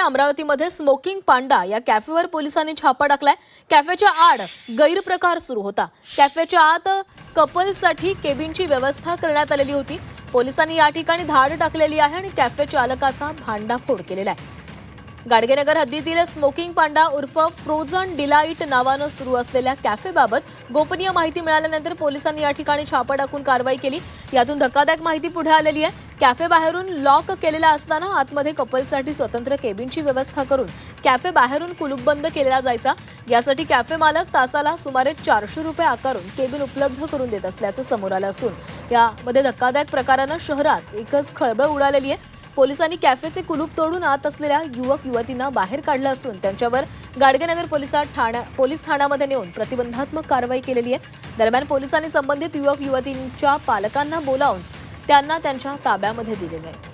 अमरावतीमध्ये स्मोकिंग पांडा या कॅफेवर पोलिसांनी छापा टाकलाय। कॅफेच्या आड गैरप्रकार सुरू होता। कॅफेच्या आत कपल्ससाठी केबिनची व्यवस्था करण्यात आलेली होती। पोलिसांनी या ठिकाणी धाड टाकलेली आहे आणि कॅफे चालकाचा भांडाफोड केलेला आहे। गाडगेनगर हद्दीतील स्मोकिंग पांडा उर्फ फ्रोझन डिलाइट नावानं सुरू असलेल्या कॅफेबाबत गोपनीय माहिती मिळाल्यानंतर पोलिसांनी या ठिकाणी छापा टाकून कारवाई केली। यातून धक्कादायक माहिती पुढे आलेली आहे। कॅफे बाहेरून लॉक केलेला असताना आतमध्ये कपल्ससाठी स्वतंत्र केबिनची व्यवस्था करून कॅफे बाहेरून कुलूपबंद केलेला जायचा। यासाठी कॅफे मालक तासाला सुमारे 400 रुपये आकारून केबिन उपलब्ध करून देत असल्याचं समोर आलं असून यामध्ये धक्कादायक प्रकारानं शहरात एकच खळबळ उडालेली आहे। पोलिसांनी कॅफेचे कुलूप तोडून आत असलेल्या युवक युवतींना बाहेर काढलं असून त्यांच्यावर गाडगेनगर पोलीस ठाण्यामध्ये नेऊन प्रतिबंधात्मक कारवाई केलेली आहे। दरम्यान पोलिसांनी संबंधित युवक युवतींच्या पालकांना बोलावून त्यांना त्यांच्या ताब्यामध्ये दिलेले आहे।